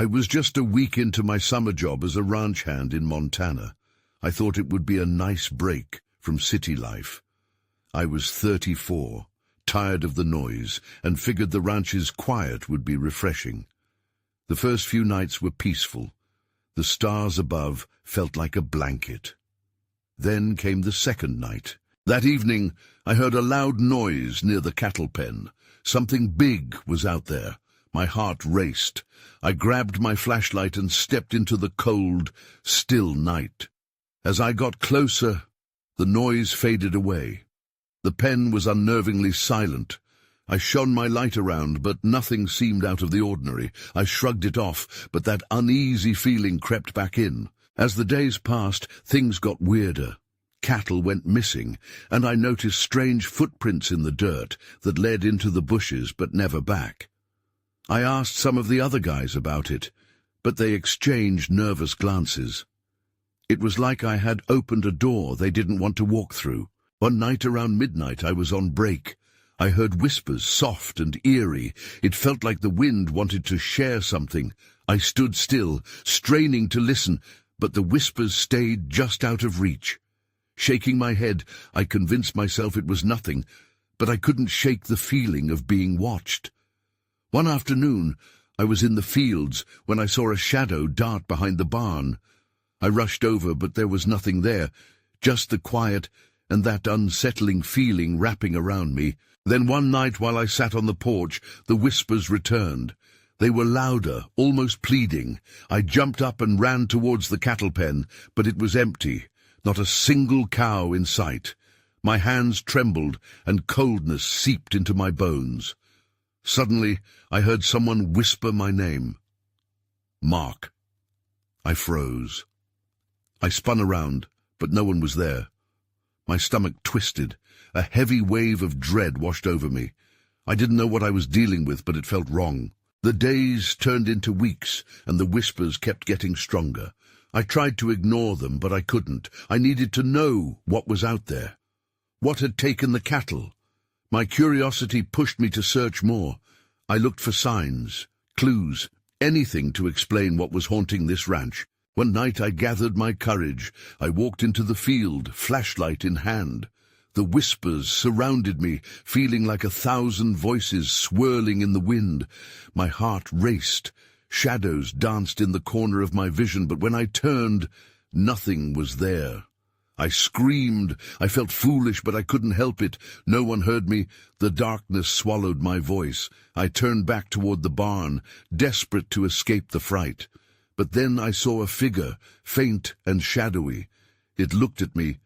I was just a week into my summer job as a ranch hand in Montana. I thought it would be a nice break from city life. I was 34, tired of the noise, and figured the ranch's quiet would be refreshing. The first few nights were peaceful. The stars above felt like a blanket. Then came the second night. That evening, I heard a loud noise near the cattle pen. Something big was out there. My heart raced. I grabbed my flashlight and stepped into the cold, still night. As I got closer, the noise faded away. The pen was unnervingly silent. I shone my light around, but nothing seemed out of the ordinary. I shrugged it off, but that uneasy feeling crept back in. As the days passed, things got weirder. Cattle went missing, and I noticed strange footprints in the dirt that led into the bushes but never back. I asked some of the other guys about it, but they exchanged nervous glances. It was like I had opened a door they didn't want to walk through. One night around midnight I was on break. I heard whispers, soft and eerie. It felt like the wind wanted to share something. I stood still, straining to listen, but the whispers stayed just out of reach. Shaking my head, I convinced myself it was nothing, but I couldn't shake the feeling of being watched. One afternoon, I was in the fields when I saw a shadow dart behind the barn. I rushed over, but there was nothing there, just the quiet and that unsettling feeling wrapping around me. Then one night while I sat on the porch, the whispers returned. They were louder, almost pleading. I jumped up and ran towards the cattle pen, but it was empty, not a single cow in sight. My hands trembled, and coldness seeped into my bones. Suddenly, I heard someone whisper my name. Mark. I froze. I spun around, but no one was there. My stomach twisted. A heavy wave of dread washed over me. I didn't know what I was dealing with, but it felt wrong. The days turned into weeks, and the whispers kept getting stronger. I tried to ignore them, but I couldn't. I needed to know what was out there. What had taken the cattle? My curiosity pushed me to search more. I looked for signs, clues, anything to explain what was haunting this ranch. One night I gathered my courage. I walked into the field, flashlight in hand. The whispers surrounded me, feeling like 1,000 voices swirling in the wind. My heart raced. Shadows danced in the corner of my vision, but when I turned, nothing was there. I screamed. I felt foolish, but I couldn't help it. No one heard me. The darkness swallowed my voice. I turned back toward the barn, desperate to escape the fright. But then I saw a figure, faint and shadowy. It looked at me,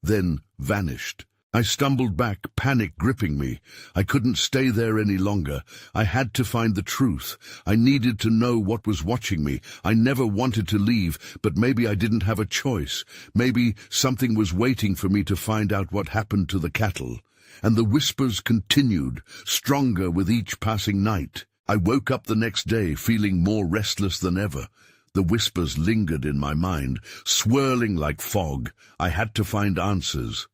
then vanished. I stumbled back, panic gripping me. I couldn't stay there any longer. I had to find the truth. I needed to know what was watching me. I never wanted to leave, but maybe I didn't have a choice. Maybe something was waiting for me to find out what happened to the cattle. And the whispers continued, stronger with each passing night. I woke up the next day feeling more restless than ever. The whispers lingered in my mind, swirling like fog. I had to find answers.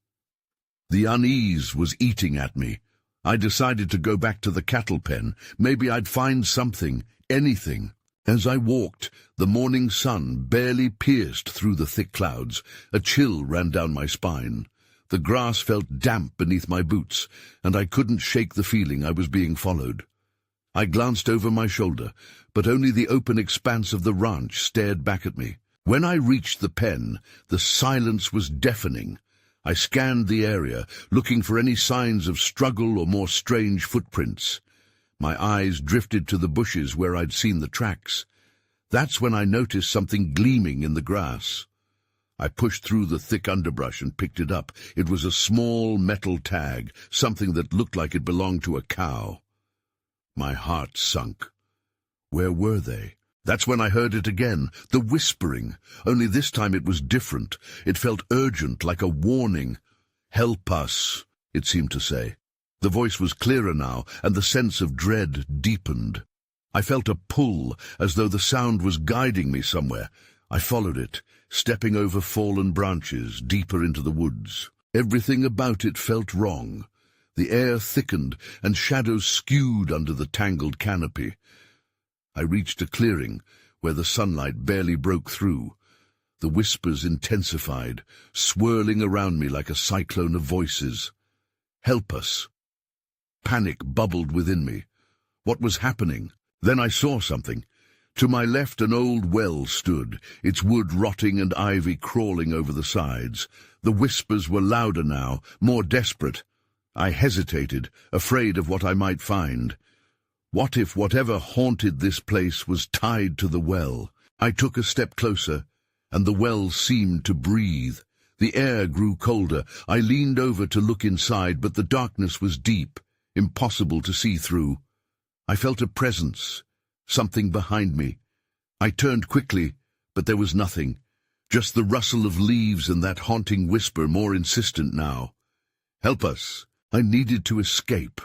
The unease was eating at me. I decided to go back to the cattle pen. Maybe I'd find something, anything. As I walked, the morning sun barely pierced through the thick clouds. A chill ran down my spine. The grass felt damp beneath my boots, and I couldn't shake the feeling I was being followed. I glanced over my shoulder, but only the open expanse of the ranch stared back at me. When I reached the pen, the silence was deafening. I scanned the area, looking for any signs of struggle or more strange footprints. My eyes drifted to the bushes where I'd seen the tracks. That's when I noticed something gleaming in the grass. I pushed through the thick underbrush and picked it up. It was a small metal tag, something that looked like it belonged to a cow. My heart sunk. Where were they? That's when I heard it again, the whispering, only this time it was different. It felt urgent, like a warning. "Help us," it seemed to say. The voice was clearer now, and the sense of dread deepened. I felt a pull, as though the sound was guiding me somewhere. I followed it, stepping over fallen branches, deeper into the woods. Everything about it felt wrong. The air thickened, and shadows skewed under the tangled canopy. I reached a clearing, where the sunlight barely broke through. The whispers intensified, swirling around me like a cyclone of voices. "Help us!" Panic bubbled within me. What was happening? Then I saw something. To my left, an old well stood, its wood rotting and ivy crawling over the sides. The whispers were louder now, more desperate. I hesitated, afraid of what I might find. What if whatever haunted this place was tied to the well? I took a step closer, and the well seemed to breathe. The air grew colder. I leaned over to look inside, but the darkness was deep, impossible to see through. I felt a presence, something behind me. I turned quickly, but there was nothing. Just the rustle of leaves and that haunting whisper, more insistent now. "Help us!" I needed to escape.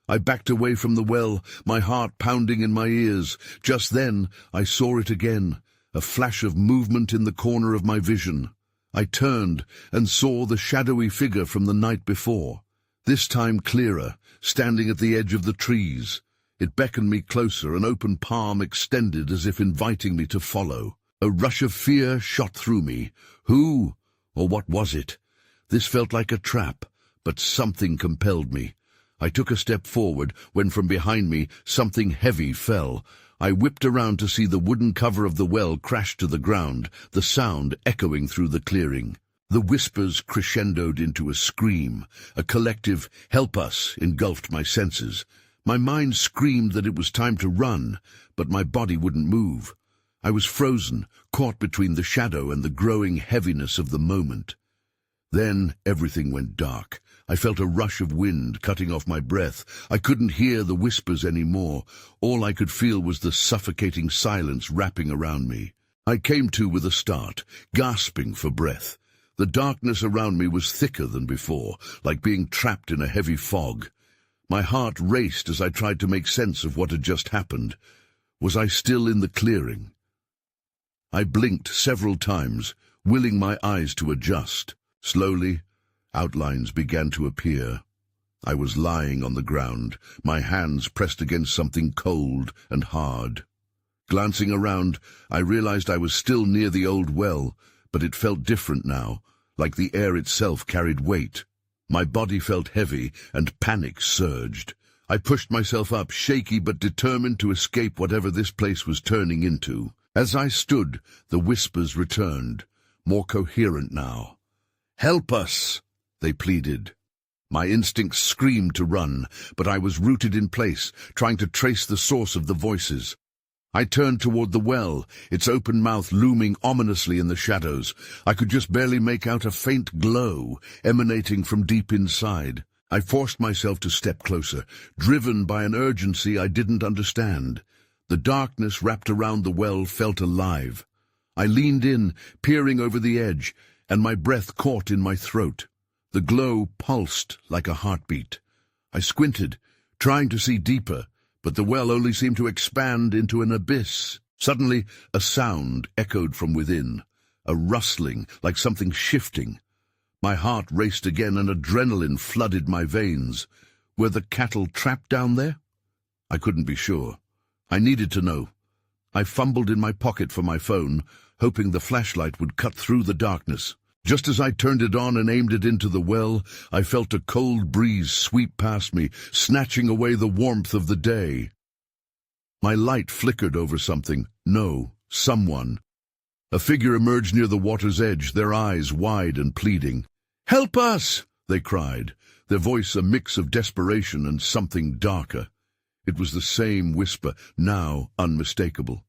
I backed away from the well, my heart pounding in my ears. Just then, I saw it again, a flash of movement in the corner of my vision. I turned and saw the shadowy figure from the night before, this time clearer, standing at the edge of the trees. It beckoned me closer, an open palm extended as if inviting me to follow. A rush of fear shot through me. Who, or what was it? This felt like a trap, but something compelled me. I took a step forward when from behind me something heavy fell. I whipped around to see the wooden cover of the well crash to the ground, the sound echoing through the clearing. The whispers crescendoed into a scream. A collective "help us" engulfed my senses. My mind screamed that it was time to run, but my body wouldn't move. I was frozen, caught between the shadow and the growing heaviness of the moment. Then everything went dark. I felt a rush of wind cutting off my breath. I couldn't hear the whispers anymore. All I could feel was the suffocating silence wrapping around me. I came to with a start, gasping for breath. The darkness around me was thicker than before, like being trapped in a heavy fog. My heart raced as I tried to make sense of what had just happened. Was I still in the clearing? I blinked several times, willing my eyes to adjust. Slowly, outlines began to appear. I was lying on the ground, my hands pressed against something cold and hard. Glancing around, I realized I was still near the old well, but it felt different now, like the air itself carried weight. My body felt heavy, and panic surged. I pushed myself up, shaky but determined to escape whatever this place was turning into. As I stood, the whispers returned, more coherent now. "Help us!" they pleaded. My instincts screamed to run, but I was rooted in place, trying to trace the source of the voices. I turned toward the well, its open mouth looming ominously in the shadows. I could just barely make out a faint glow emanating from deep inside. I forced myself to step closer, driven by an urgency I didn't understand. The darkness wrapped around the well felt alive. I leaned in, peering over the edge, and my breath caught in my throat. The glow pulsed like a heartbeat. I squinted, trying to see deeper, but the well only seemed to expand into an abyss. Suddenly, a sound echoed from within, a rustling, like something shifting. My heart raced again and adrenaline flooded my veins. Were the cattle trapped down there? I couldn't be sure. I needed to know. I fumbled in my pocket for my phone, hoping the flashlight would cut through the darkness. Just as I turned it on and aimed it into the well, I felt a cold breeze sweep past me, snatching away the warmth of the day. My light flickered over something. No, someone. A figure emerged near the water's edge, their eyes wide and pleading. "Help us!" they cried, their voice a mix of desperation and something darker. It was the same whisper, now unmistakable.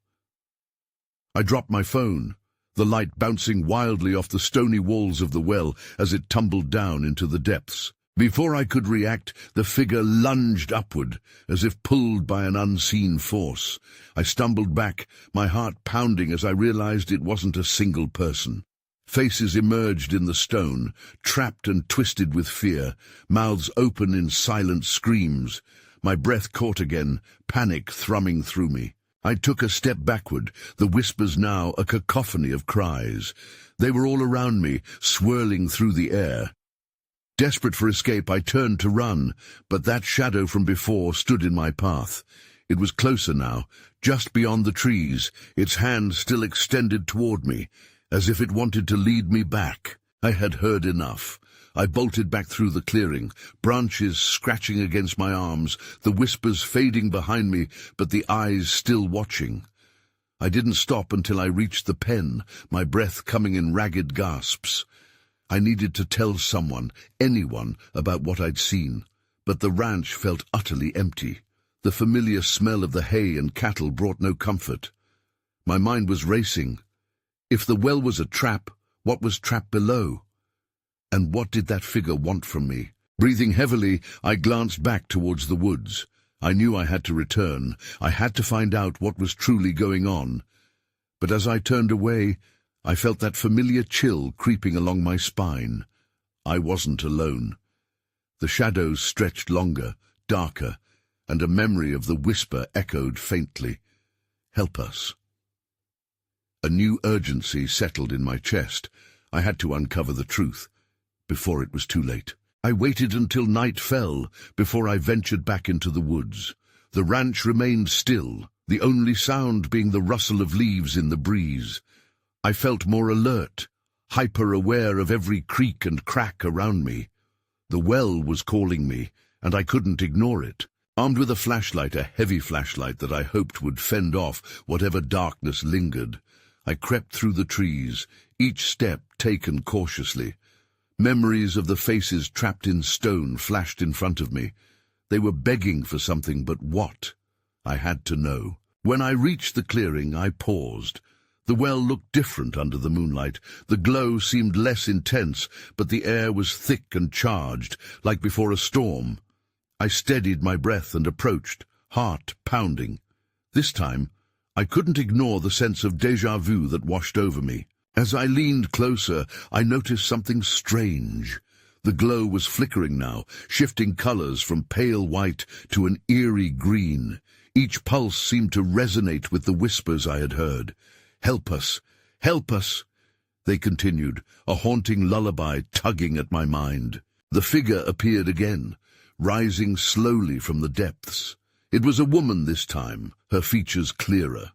I dropped my phone, the light bouncing wildly off the stony walls of the well as it tumbled down into the depths. Before I could react, the figure lunged upward, as if pulled by an unseen force. I stumbled back, my heart pounding as I realized it wasn't a single person. Faces emerged in the stone, trapped and twisted with fear, mouths open in silent screams. My breath caught again, panic thrumming through me. I took a step backward, the whispers now a cacophony of cries. They were all around me, swirling through the air. Desperate for escape, I turned to run, but that shadow from before stood in my path. It was closer now, just beyond the trees, its hand still extended toward me, as if it wanted to lead me back. I had heard enough. I bolted back through the clearing, branches scratching against my arms, the whispers fading behind me, but the eyes still watching. I didn't stop until I reached the pen, my breath coming in ragged gasps. I needed to tell someone, anyone, about what I'd seen, but the ranch felt utterly empty. The familiar smell of the hay and cattle brought no comfort. My mind was racing. If the well was a trap, what was trapped below? And what did that figure want from me? Breathing heavily, I glanced back towards the woods. I knew I had to return. I had to find out what was truly going on. But as I turned away, I felt that familiar chill creeping along my spine. I wasn't alone. The shadows stretched longer, darker, and a memory of the whisper echoed faintly. "Help us." A new urgency settled in my chest. I had to uncover the truth, before it was too late. I waited until night fell, before I ventured back into the woods. The ranch remained still, the only sound being the rustle of leaves in the breeze. I felt more alert, hyper-aware of every creak and crack around me. The well was calling me, and I couldn't ignore it. Armed with a flashlight, a heavy flashlight that I hoped would fend off whatever darkness lingered, I crept through the trees, each step taken cautiously. Memories of the faces trapped in stone flashed in front of me. They were begging for something, but what? I had to know. When I reached the clearing, I paused. The well looked different under the moonlight. The glow seemed less intense, but the air was thick and charged, like before a storm. I steadied my breath and approached, heart pounding. This time, I couldn't ignore the sense of déjà vu that washed over me. As I leaned closer, I noticed something strange. The glow was flickering now, shifting colors from pale white to an eerie green. Each pulse seemed to resonate with the whispers I had heard. "Help us! Help us!" they continued, a haunting lullaby tugging at my mind. The figure appeared again, rising slowly from the depths. It was a woman this time, her features clearer.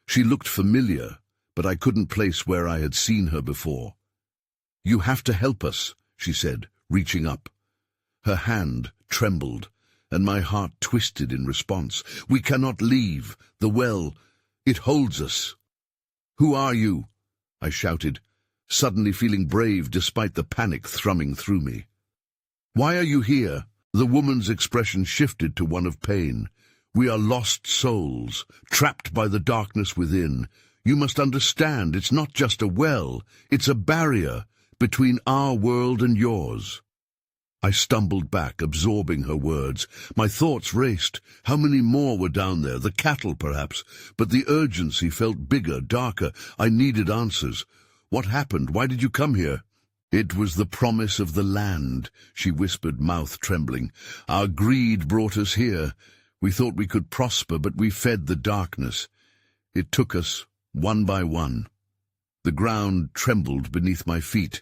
She looked familiar, but I couldn't place where I had seen her before. "You have to help us," she said, reaching up. Her hand trembled, and my heart twisted in response. "We cannot leave. The well, it holds us." "Who are you?" I shouted, suddenly feeling brave despite the panic thrumming through me. "Why are you here?" The woman's expression shifted to one of pain. "We are lost souls, trapped by the darkness within. You must understand, it's not just a well, it's a barrier between our world and yours." I stumbled back, absorbing her words. My thoughts raced. How many more were down there? The cattle, perhaps. But the urgency felt bigger, darker. I needed answers. "What happened? Why did you come here?" "It was the promise of the land," she whispered, mouth trembling. "Our greed brought us here. We thought we could prosper, but we fed the darkness. It took us, one by one." The ground trembled beneath my feet,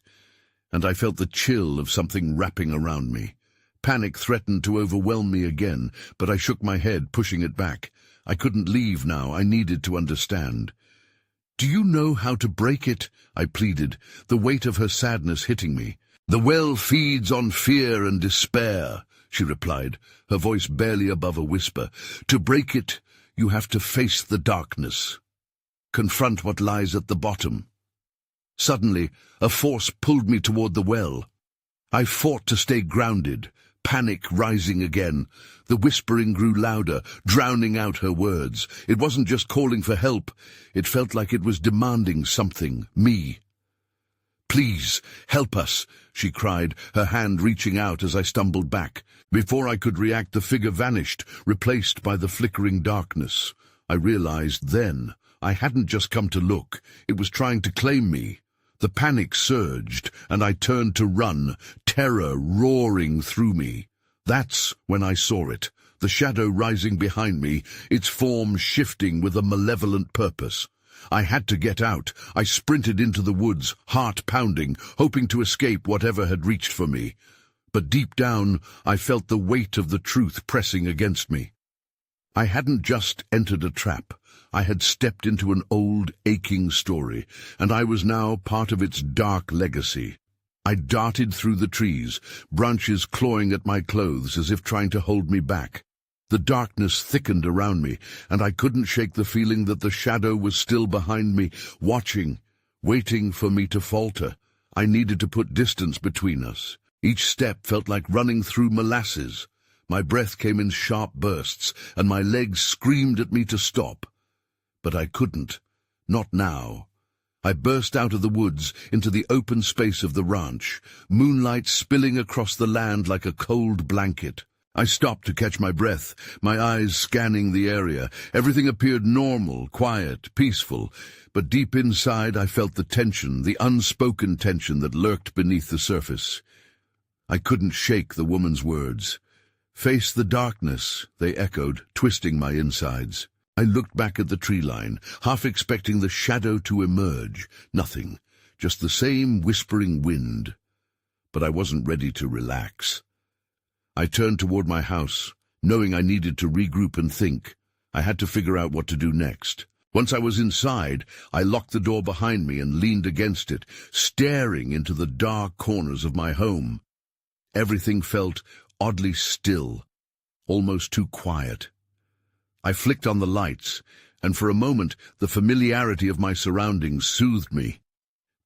and I felt the chill of something wrapping around me. Panic threatened to overwhelm me again, but I shook my head, pushing it back. I couldn't leave now. I needed to understand. "Do you know how to break it?" I pleaded, the weight of her sadness hitting me. "The well feeds on fear and despair," she replied, her voice barely above a whisper. "To break it, you have to face the darkness. Confront what lies at the bottom." Suddenly, a force pulled me toward the well. I fought to stay grounded, panic rising again. The whispering grew louder, drowning out her words. It wasn't just calling for help. It felt like it was demanding something, me. "Please, help us," she cried, her hand reaching out as I stumbled back. Before I could react, the figure vanished, replaced by the flickering darkness. I realized then I hadn't just come to look. It was trying to claim me. The panic surged, and I turned to run, terror roaring through me. That's when I saw it, the shadow rising behind me, its form shifting with a malevolent purpose. I had to get out. I sprinted into the woods, heart pounding, hoping to escape whatever had reached for me. But deep down, I felt the weight of the truth pressing against me. I hadn't just entered a trap. I had stepped into an old, aching story, and I was now part of its dark legacy. I darted through the trees, branches clawing at my clothes as if trying to hold me back. The darkness thickened around me, and I couldn't shake the feeling that the shadow was still behind me, watching, waiting for me to falter. I needed to put distance between us. Each step felt like running through molasses. My breath came in sharp bursts, and my legs screamed at me to stop. But I couldn't. Not now. I burst out of the woods into the open space of the ranch, moonlight spilling across the land like a cold blanket. I stopped to catch my breath, my eyes scanning the area. Everything appeared normal, quiet, peaceful, but deep inside I felt the tension, the unspoken tension that lurked beneath the surface. I couldn't shake the woman's words. "Face the darkness," they echoed, twisting my insides. I looked back at the tree line, half expecting the shadow to emerge. Nothing, just the same whispering wind. But I wasn't ready to relax. I turned toward my house, knowing I needed to regroup and think. I had to figure out what to do next. Once I was inside, I locked the door behind me and leaned against it, staring into the dark corners of my home. Everything felt oddly still, almost too quiet. I flicked on the lights, and for a moment the familiarity of my surroundings soothed me.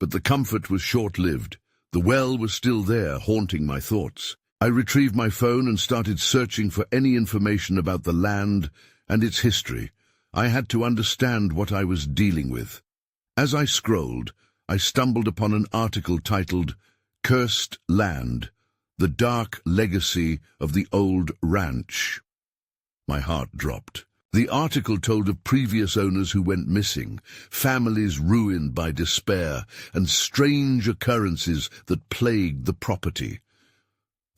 But the comfort was short-lived. The well was still there, haunting my thoughts. I retrieved my phone and started searching for any information about the land and its history. I had to understand what I was dealing with. As I scrolled, I stumbled upon an article titled "Cursed Land, the Dark Legacy of the Old Ranch." My heart dropped. The article told of previous owners who went missing, families ruined by despair, and strange occurrences that plagued the property.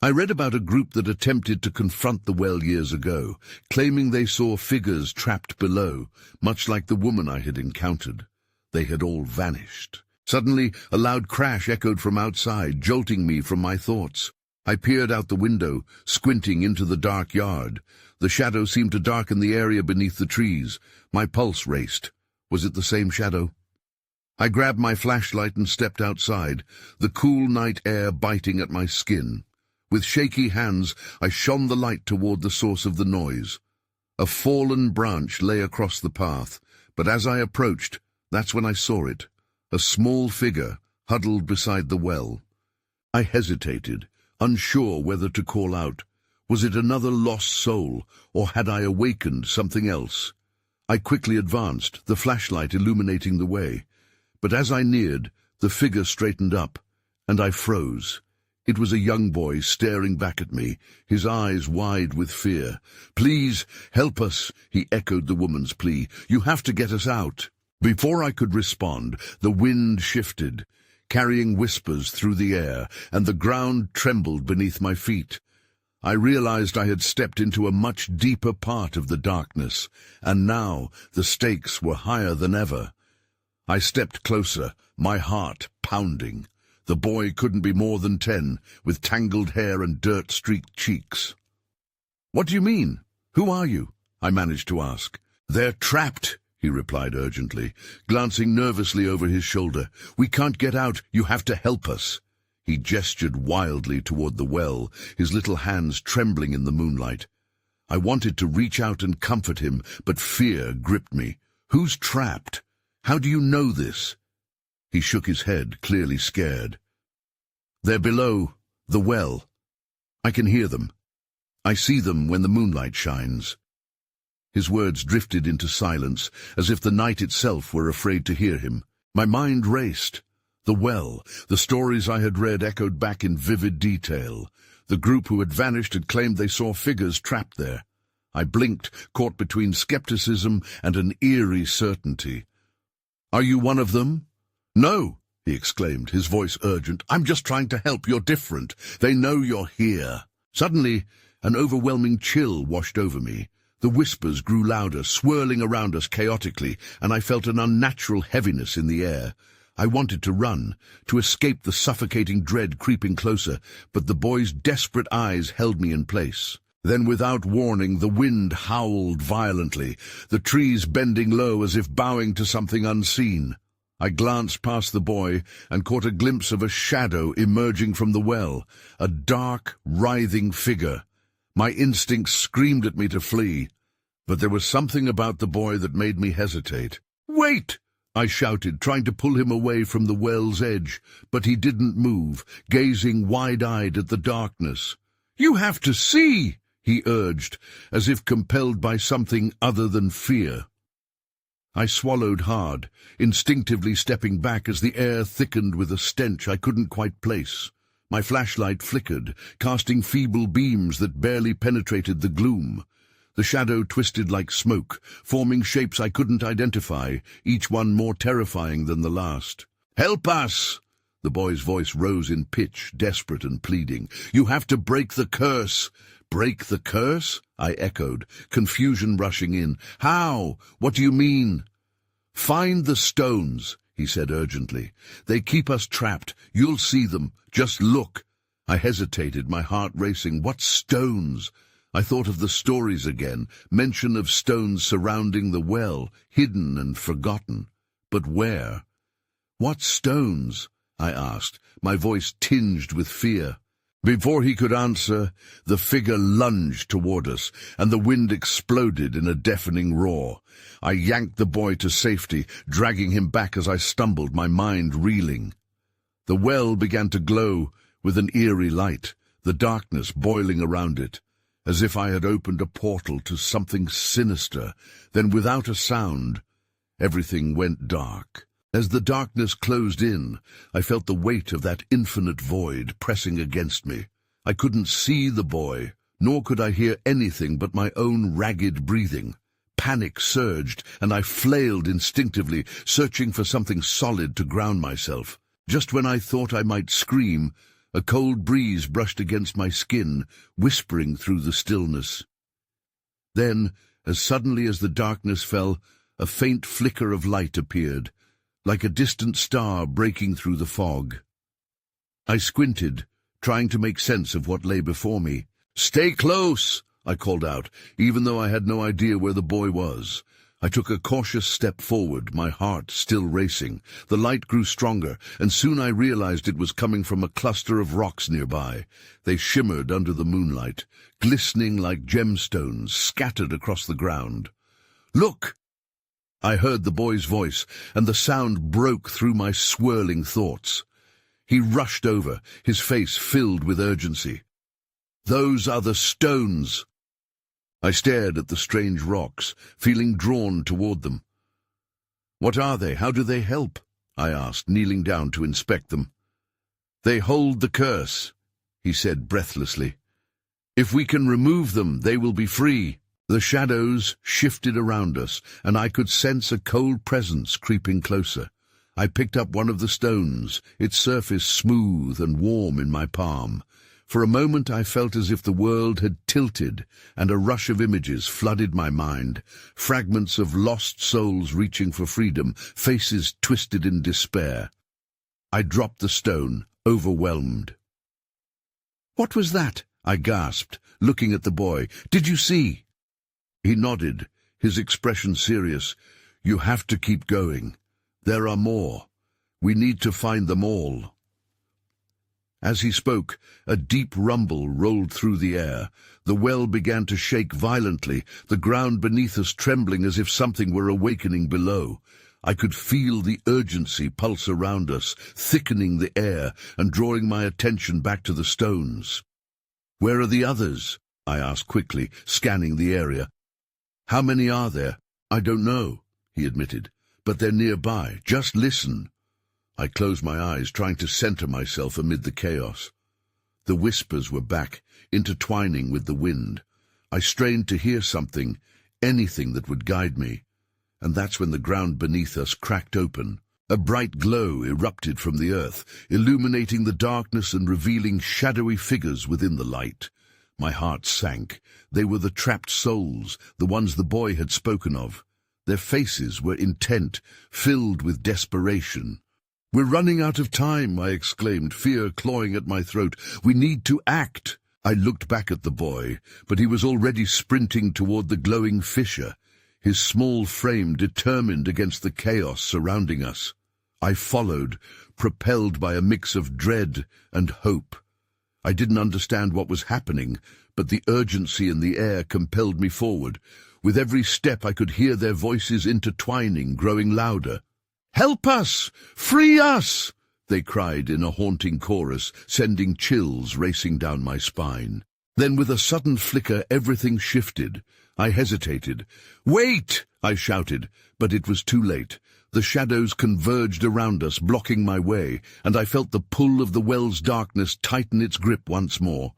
I read about a group that attempted to confront the well years ago, claiming they saw figures trapped below, much like the woman I had encountered. They had all vanished. Suddenly, a loud crash echoed from outside, jolting me from my thoughts. I peered out the window, squinting into the dark yard. The shadow seemed to darken the area beneath the trees. My pulse raced. Was it the same shadow? I grabbed my flashlight and stepped outside, the cool night air biting at my skin. With shaky hands, I shone the light toward the source of the noise. A fallen branch lay across the path, but as I approached, that's when I saw it. A small figure, huddled beside the well. I hesitated, unsure whether to call out. Was it another lost soul, or had I awakened something else? I quickly advanced, the flashlight illuminating the way. But as I neared, the figure straightened up, and I froze. It was a young boy staring back at me, his eyes wide with fear. "Please, help us," he echoed the woman's plea. "You have to get us out." Before I could respond, the wind shifted, carrying whispers through the air, and the ground trembled beneath my feet. I realized I had stepped into a much deeper part of the darkness, and now the stakes were higher than ever. I stepped closer, my heart pounding. The boy couldn't be more than 10, with tangled hair and dirt-streaked cheeks. "What do you mean? Who are you?" I managed to ask. "They're trapped," he replied urgently, glancing nervously over his shoulder. "We can't get out. You have to help us." He gestured wildly toward the well, his little hands trembling in the moonlight. I wanted to reach out and comfort him, but fear gripped me. "Who's trapped? How do you know this?" He shook his head, clearly scared. "They're below the well. I can hear them. I see them when the moonlight shines." His words drifted into silence, as if the night itself were afraid to hear him. My mind raced. The well, the stories I had read echoed back in vivid detail. The group who had vanished had claimed they saw figures trapped there. I blinked, caught between skepticism and an eerie certainty. "Are you one of them?" "No," he exclaimed, his voice urgent. "I'm just trying to help. You're different. They know you're here." Suddenly, an overwhelming chill washed over me. The whispers grew louder, swirling around us chaotically, and I felt an unnatural heaviness in the air. I wanted to run, to escape the suffocating dread creeping closer, but the boy's desperate eyes held me in place. Then without warning, the wind howled violently, the trees bending low as if bowing to something unseen. I glanced past the boy and caught a glimpse of a shadow emerging from the well, a dark, writhing figure. My instincts screamed at me to flee, but there was something about the boy that made me hesitate. "Wait!" I shouted, trying to pull him away from the well's edge, but he didn't move, gazing wide-eyed at the darkness. "You have to see!" he urged, as if compelled by something other than fear. I swallowed hard, instinctively stepping back as the air thickened with a stench I couldn't quite place. My flashlight flickered, casting feeble beams that barely penetrated the gloom. The shadow twisted like smoke, forming shapes I couldn't identify, each one more terrifying than the last. "Help us!" The boy's voice rose in pitch, desperate and pleading. "You have to break the curse." "Break the curse?" I echoed, confusion rushing in. "How? What do you mean?" "Find the stones," he said urgently. "They keep us trapped. You'll see them. Just look." I hesitated, my heart racing. What stones? I thought of the stories again, mention of stones surrounding the well, hidden and forgotten. But where? "What stones?" I asked, my voice tinged with fear. Before he could answer, the figure lunged toward us, and the wind exploded in a deafening roar. I yanked the boy to safety, dragging him back as I stumbled, my mind reeling. The well began to glow with an eerie light, the darkness boiling around it, as if I had opened a portal to something sinister. Then, without a sound, everything went dark. As the darkness closed in, I felt the weight of that infinite void pressing against me. I couldn't see the boy, nor could I hear anything but my own ragged breathing. Panic surged, and I flailed instinctively, searching for something solid to ground myself. Just when I thought I might scream, a cold breeze brushed against my skin, whispering through the stillness. Then, as suddenly as the darkness fell, a faint flicker of light appeared, like a distant star breaking through the fog. I squinted, trying to make sense of what lay before me. "Stay close!" I called out, even though I had no idea where the boy was. I took a cautious step forward, my heart still racing. The light grew stronger, and soon I realized it was coming from a cluster of rocks nearby. They shimmered under the moonlight, glistening like gemstones scattered across the ground. "Look!" I heard the boy's voice, and the sound broke through my swirling thoughts. He rushed over, his face filled with urgency. "Those are the stones!" I stared at the strange rocks, feeling drawn toward them. "What are they? How do they help?" I asked, kneeling down to inspect them. "They hold the curse," he said breathlessly. "If we can remove them, they will be free." The shadows shifted around us, and I could sense a cold presence creeping closer. I picked up one of the stones, its surface smooth and warm in my palm. For a moment I felt as if the world had tilted, and a rush of images flooded my mind, fragments of lost souls reaching for freedom, faces twisted in despair. I dropped the stone, overwhelmed. "What was that?" I gasped, looking at the boy. "Did you see?" He nodded, his expression serious. "You have to keep going. There are more. We need to find them all." As he spoke, a deep rumble rolled through the air. The well began to shake violently, the ground beneath us trembling as if something were awakening below. I could feel the urgency pulse around us, thickening the air and drawing my attention back to the stones. "Where are the others?" I asked quickly, scanning the area. "How many are there?" "I don't know," he admitted, "but they're nearby. Just listen." I closed my eyes, trying to center myself amid the chaos. The whispers were back, intertwining with the wind. I strained to hear something, anything that would guide me. And that's when the ground beneath us cracked open. A bright glow erupted from the earth, illuminating the darkness and revealing shadowy figures within the light. My heart sank. They were the trapped souls, the ones the boy had spoken of. Their faces were intent, filled with desperation. "We're running out of time," I exclaimed, fear clawing at my throat. "We need to act." I looked back at the boy, but he was already sprinting toward the glowing fissure, his small frame determined against the chaos surrounding us. I followed, propelled by a mix of dread and hope. I didn't understand what was happening, but the urgency in the air compelled me forward. With every step I could hear their voices intertwining, growing louder. "Help us! Free us!" they cried in a haunting chorus, sending chills racing down my spine. Then with a sudden flicker everything shifted. I hesitated. "Wait!" I shouted, but it was too late. The shadows converged around us, blocking my way, and I felt the pull of the well's darkness tighten its grip once more.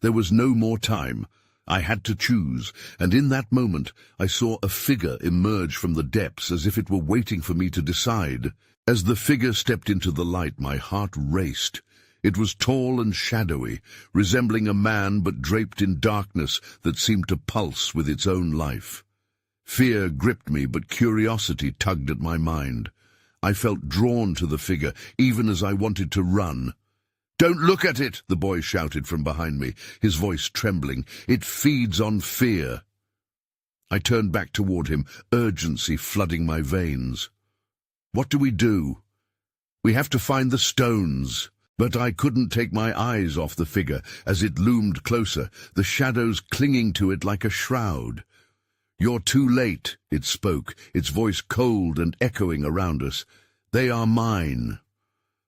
There was no more time. I had to choose, and in that moment I saw a figure emerge from the depths as if it were waiting for me to decide. As the figure stepped into the light, my heart raced. It was tall and shadowy, resembling a man but draped in darkness that seemed to pulse with its own life. Fear gripped me, but curiosity tugged at my mind. I felt drawn to the figure, even as I wanted to run. "Don't look at it," the boy shouted from behind me, his voice trembling. "It feeds on fear." I turned back toward him, urgency flooding my veins. "What do we do?" "We have to find the stones." But I couldn't take my eyes off the figure as it loomed closer, the shadows clinging to it like a shroud. "You're too late," it spoke, its voice cold and echoing around us. "They are mine."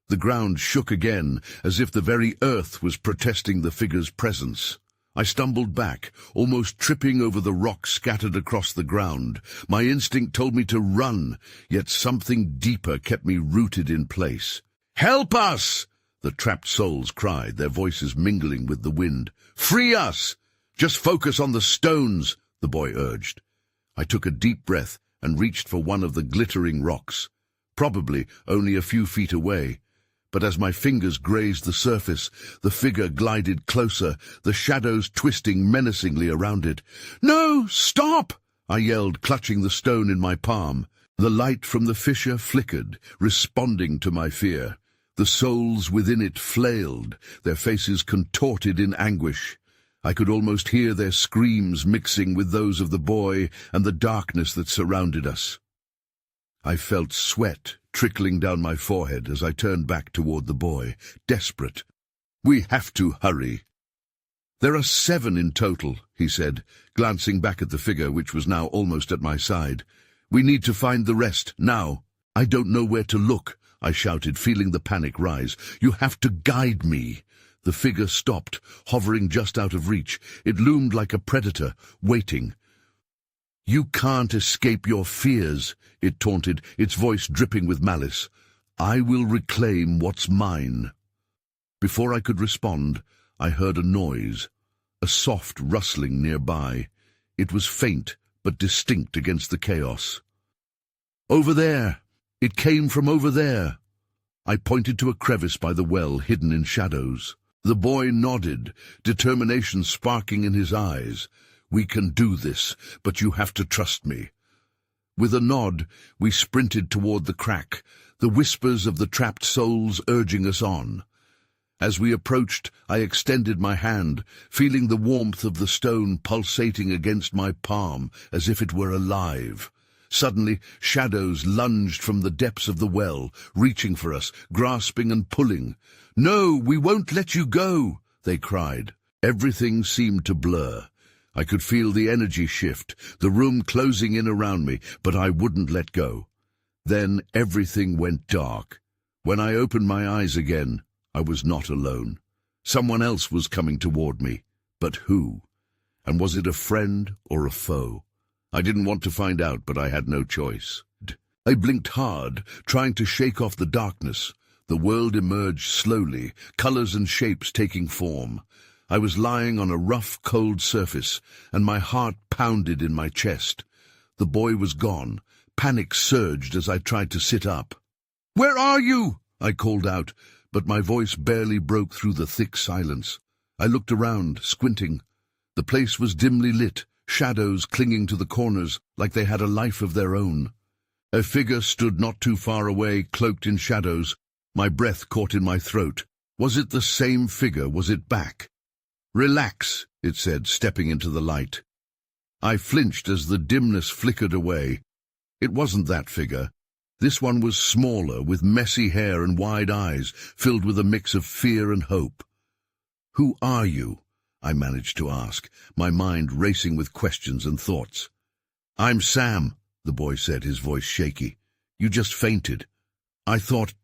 The ground shook again, as if the very earth was protesting the figure's presence. I stumbled back, almost tripping over the rocks scattered across the ground. My instinct told me to run, yet something deeper kept me rooted in place. "Help us!" the trapped souls cried, their voices mingling with the wind. "Free us! Just focus on the stones," the boy urged. I took a deep breath and reached for one of the glittering rocks, probably only a few feet away. But as my fingers grazed the surface, the figure glided closer, the shadows twisting menacingly around it. "No, stop!" I yelled, clutching the stone in my palm. The light from the fissure flickered, responding to my fear. The souls within it flailed, their faces contorted in anguish. I could almost hear their screams mixing with those of the boy and the darkness that surrounded us. I felt sweat trickling down my forehead as I turned back toward the boy, desperate. "We have to hurry." "There are 7 in total," he said, glancing back at the figure which was now almost at my side. "We need to find the rest, now." "I don't know where to look," I shouted, feeling the panic rise. "You have to guide me." The figure stopped, hovering just out of reach. It loomed like a predator, waiting. "You can't escape your fears," it taunted, its voice dripping with malice. "I will reclaim what's mine." Before I could respond, I heard a noise, a soft rustling nearby. It was faint, but distinct against the chaos. "Over there! It came from over there." I pointed to a crevice by the well, hidden in shadows. The boy nodded, determination sparking in his eyes. "We can do this, but you have to trust me." With a nod, we sprinted toward the crack, the whispers of the trapped souls urging us on. As we approached, I extended my hand, feeling the warmth of the stone pulsating against my palm as if it were alive. Suddenly, shadows lunged from the depths of the well, reaching for us, grasping and pulling. "No, we won't let you go," they cried. Everything seemed to blur. I could feel the energy shift, the room closing in around me, but I wouldn't let go. Then everything went dark. When I opened my eyes again, I was not alone. Someone else was coming toward me. But who? And was it a friend or a foe? I didn't want to find out, but I had no choice. I blinked hard, trying to shake off the darkness. The world emerged slowly, colors and shapes taking form. I was lying on a rough, cold surface, and my heart pounded in my chest. The boy was gone. Panic surged as I tried to sit up. "Where are you?" I called out, but my voice barely broke through the thick silence. I looked around, squinting. The place was dimly lit, shadows clinging to the corners like they had a life of their own. A figure stood not too far away, cloaked in shadows. My breath caught in my throat. Was it the same figure? Was it back? "Relax," it said, stepping into the light. I flinched as the dimness flickered away. It wasn't that figure. This one was smaller, with messy hair and wide eyes, filled with a mix of fear and hope. "Who are you?" I managed to ask, my mind racing with questions and thoughts. "I'm Sam," the boy said, his voice shaky. "You just fainted. I thought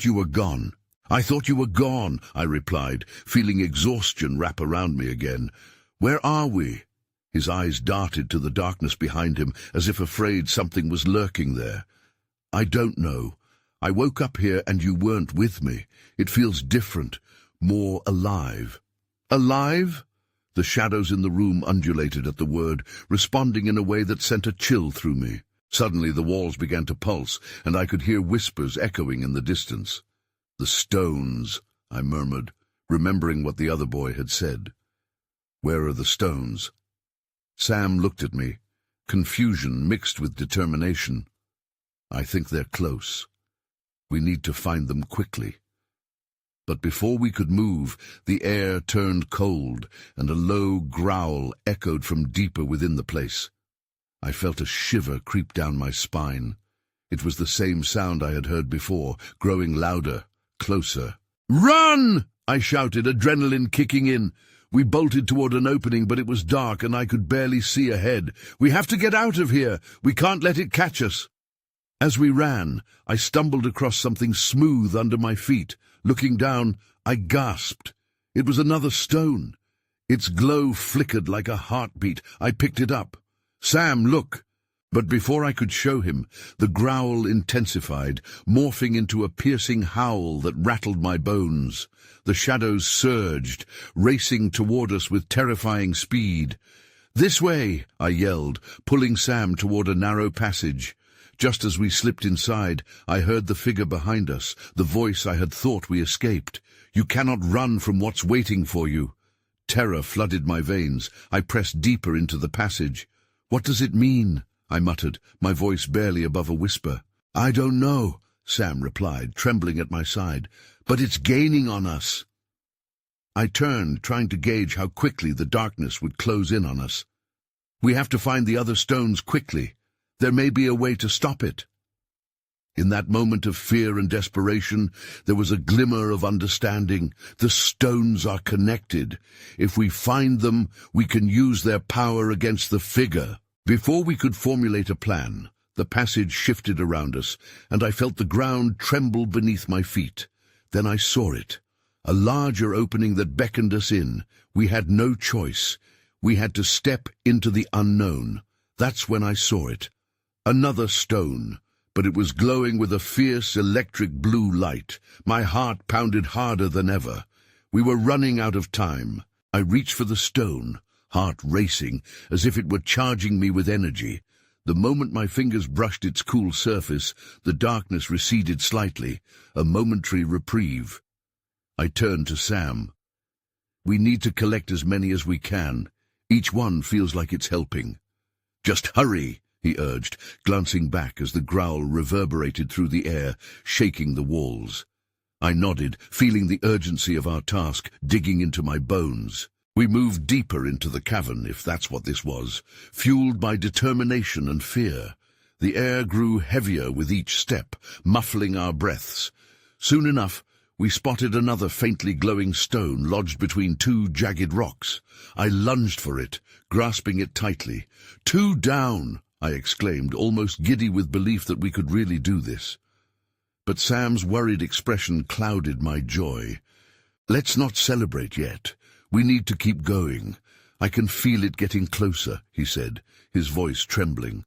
you were gone." "I thought you were gone," I replied, feeling exhaustion wrap around me again. "Where are we?" His eyes darted to the darkness behind him, as if afraid something was lurking there. "I don't know. I woke up here and you weren't with me. It feels different, more alive." "Alive?" The shadows in the room undulated at the word, responding in a way that sent a chill through me. Suddenly the walls began to pulse, and I could hear whispers echoing in the distance. "The stones," I murmured, remembering what the other boy had said. "Where are the stones?" Sam looked at me, confusion mixed with determination. "I think they're close. We need to find them quickly." But before we could move, the air turned cold, and a low growl echoed from deeper within the place. I felt a shiver creep down my spine. It was the same sound I had heard before, growing louder, closer. "Run!" I shouted, adrenaline kicking in. We bolted toward an opening, but it was dark and I could barely see ahead. "We have to get out of here. We can't let it catch us." As we ran, I stumbled across something smooth under my feet. Looking down, I gasped. It was another stone. Its glow flickered like a heartbeat. I picked it up. "Sam, look!" But before I could show him, the growl intensified, morphing into a piercing howl that rattled my bones. The shadows surged, racing toward us with terrifying speed. "This way!" I yelled, pulling Sam toward a narrow passage. Just as we slipped inside, I heard the figure behind us, the voice I had thought we escaped. "You cannot run from what's waiting for you." Terror flooded my veins. I pressed deeper into the passage. "What does it mean?" I muttered, my voice barely above a whisper. "I don't know," Sam replied, trembling at my side, "but it's gaining on us." I turned, trying to gauge how quickly the darkness would close in on us. "We have to find the other stones quickly. There may be a way to stop it." In that moment of fear and desperation, there was a glimmer of understanding. The stones are connected. If we find them, we can use their power against the figure. Before we could formulate a plan, the passage shifted around us, and I felt the ground tremble beneath my feet. Then I saw it, a larger opening that beckoned us in. We had no choice. We had to step into the unknown. That's when I saw it. Another stone, but it was glowing with a fierce electric blue light. My heart pounded harder than ever. We were running out of time. I reached for the stone, heart racing, as if it were charging me with energy. The moment my fingers brushed its cool surface, the darkness receded slightly, a momentary reprieve. I turned to Sam. "We need to collect as many as we can. Each one feels like it's helping." "Just hurry," he urged, glancing back as the growl reverberated through the air, shaking the walls. I nodded, feeling the urgency of our task digging into my bones. We moved deeper into the cavern, if that's what this was, fueled by determination and fear. The air grew heavier with each step, muffling our breaths. Soon enough, we spotted another faintly glowing stone lodged between two jagged rocks. I lunged for it, grasping it tightly. "Two down!" I exclaimed, almost giddy with belief that we could really do this. But Sam's worried expression clouded my joy. "Let's not celebrate yet. We need to keep going. I can feel it getting closer," he said, his voice trembling.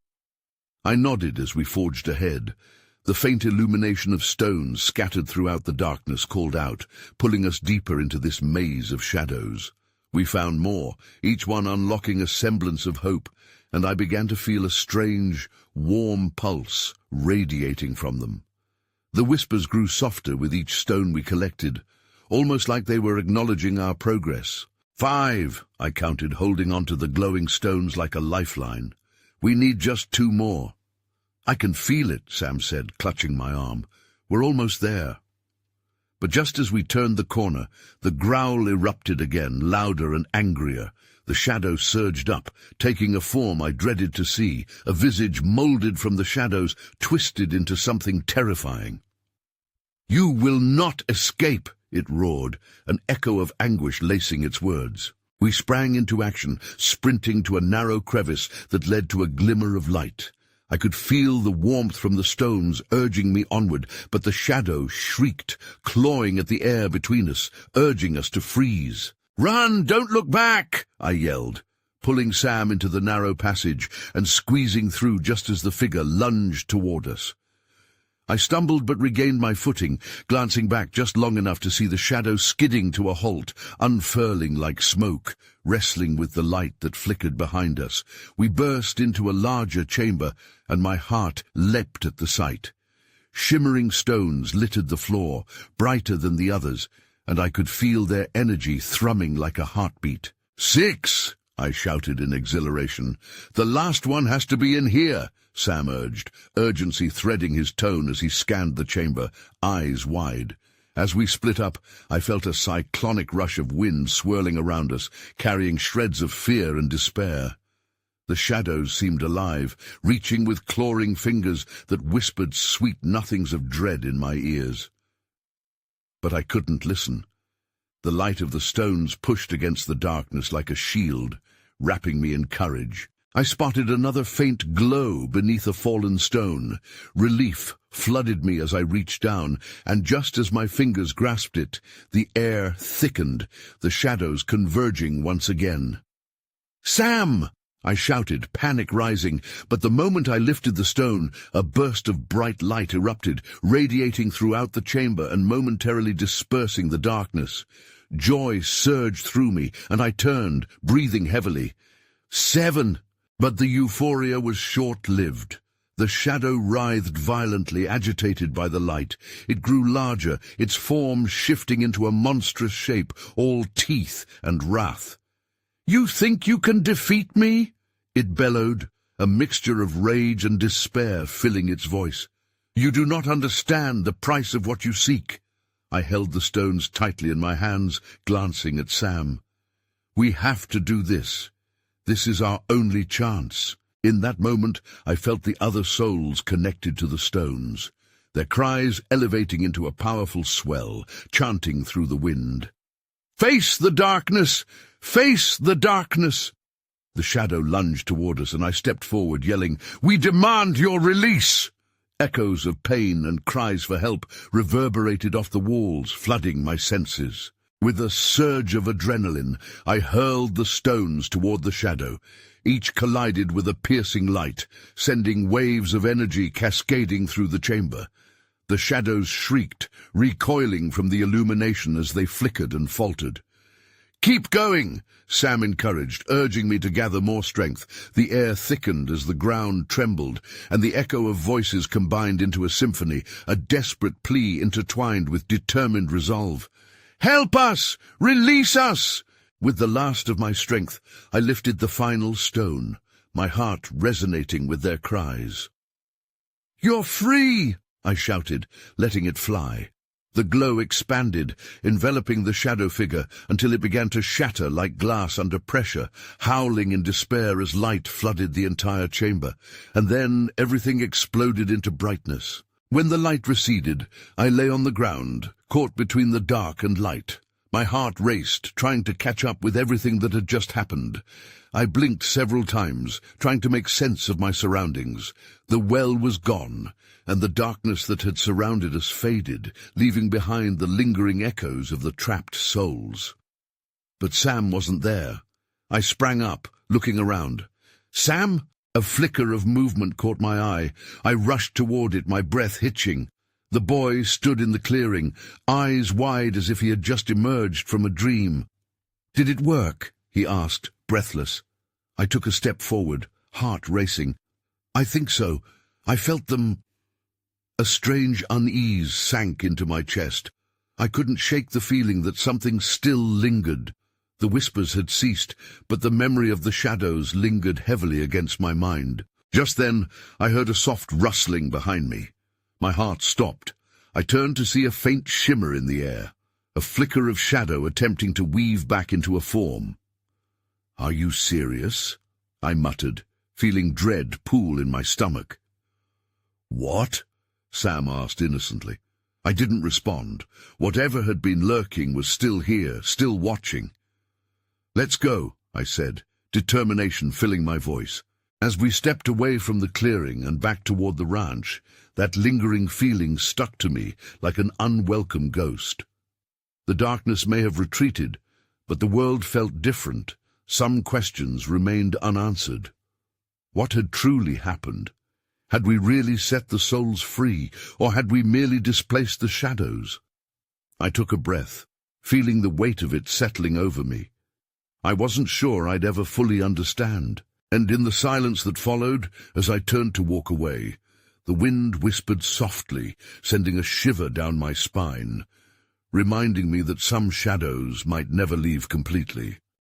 I nodded as we forged ahead. The faint illumination of stones scattered throughout the darkness called out, pulling us deeper into this maze of shadows. We found more, each one unlocking a semblance of hope, and I began to feel a strange, warm pulse radiating from them. The whispers grew softer with each stone we collected, almost like they were acknowledging our progress. 5, I counted, holding on to the glowing stones like a lifeline. "We need just 2 more. "I can feel it," Sam said, clutching my arm. "We're almost there." But just as we turned the corner, the growl erupted again, louder and angrier. The shadow surged up, taking a form I dreaded to see, a visage moulded from the shadows, twisted into something terrifying. "You will not escape," it roared, an echo of anguish lacing its words. We sprang into action, sprinting to a narrow crevice that led to a glimmer of light. I could feel the warmth from the stones urging me onward, but the shadow shrieked, clawing at the air between us, urging us to freeze. "Run! Don't look back!" I yelled, pulling Sam into the narrow passage and squeezing through just as the figure lunged toward us. I stumbled but regained my footing, glancing back just long enough to see the shadow skidding to a halt, unfurling like smoke, wrestling with the light that flickered behind us. We burst into a larger chamber, and my heart leapt at the sight. Shimmering stones littered the floor, brighter than the others, and I could feel their energy thrumming like a heartbeat. "6!" I shouted in exhilaration. "The last one has to be in here," Sam urged, urgency threading his tone as he scanned the chamber, eyes wide. As we split up, I felt a cyclonic rush of wind swirling around us, carrying shreds of fear and despair. The shadows seemed alive, reaching with clawing fingers that whispered sweet nothings of dread in my ears. But I couldn't listen. The light of the stones pushed against the darkness like a shield, wrapping me in courage. I spotted another faint glow beneath a fallen stone. Relief flooded me as I reached down, and just as my fingers grasped it, the air thickened, the shadows converging once again. "Sam!" I shouted, panic rising, but the moment I lifted the stone, a burst of bright light erupted, radiating throughout the chamber and momentarily dispersing the darkness. Joy surged through me, and I turned, breathing heavily. 7! But the euphoria was short-lived. The shadow writhed violently, agitated by the light. It grew larger, its form shifting into a monstrous shape, all teeth and wrath. "You think you can defeat me?" it bellowed, a mixture of rage and despair filling its voice. "You do not understand the price of what you seek." I held the stones tightly in my hands, glancing at Sam. "We have to do this. This is our only chance." In that moment, I felt the other souls connected to the stones, their cries elevating into a powerful swell, chanting through the wind. "Face the darkness! Face the darkness!" The shadow lunged toward us, and I stepped forward, yelling, "We demand your release!" Echoes of pain and cries for help reverberated off the walls, flooding my senses. With a surge of adrenaline, I hurled the stones toward the shadow. Each collided with a piercing light, sending waves of energy cascading through the chamber. The shadows shrieked, recoiling from the illumination as they flickered and faltered. "Keep going!" Sam encouraged, urging me to gather more strength. The air thickened as the ground trembled, and the echo of voices combined into a symphony, a desperate plea intertwined with determined resolve. "Help us! Release us!" With the last of my strength, I lifted the final stone, my heart resonating with their cries. "You're free!" I shouted, letting it fly. The glow expanded, enveloping the shadow figure until it began to shatter like glass under pressure, howling in despair as light flooded the entire chamber, and then everything exploded into brightness. When the light receded, I lay on the ground, caught between the dark and light. My heart raced, trying to catch up with everything that had just happened. I blinked several times, trying to make sense of my surroundings. The well was gone, and the darkness that had surrounded us faded, leaving behind the lingering echoes of the trapped souls. But Sam wasn't there. I sprang up, looking around. "Sam?" A flicker of movement caught my eye. I rushed toward it, my breath hitching. The boy stood in the clearing, eyes wide as if he had just emerged from a dream. "Did it work?" he asked, breathless. I took a step forward, heart racing. "I think so. I felt them." A strange unease sank into my chest. I couldn't shake the feeling that something still lingered. The whispers had ceased, but the memory of the shadows lingered heavily against my mind. Just then, I heard a soft rustling behind me. My heart stopped. I turned to see a faint shimmer in the air, a flicker of shadow attempting to weave back into a form. "Are you serious?" I muttered, feeling dread pool in my stomach. "What?" Sam asked innocently. I didn't respond. Whatever had been lurking was still here, still watching. "Let's go," I said, determination filling my voice. As we stepped away from the clearing and back toward the ranch, that lingering feeling stuck to me like an unwelcome ghost. The darkness may have retreated, but the world felt different. Some questions remained unanswered. What had truly happened? Had we really set the souls free, or had we merely displaced the shadows? I took a breath, feeling the weight of it settling over me. I wasn't sure I'd ever fully understand, and in the silence that followed, as I turned to walk away, the wind whispered softly, sending a shiver down my spine, reminding me that some shadows might never leave completely.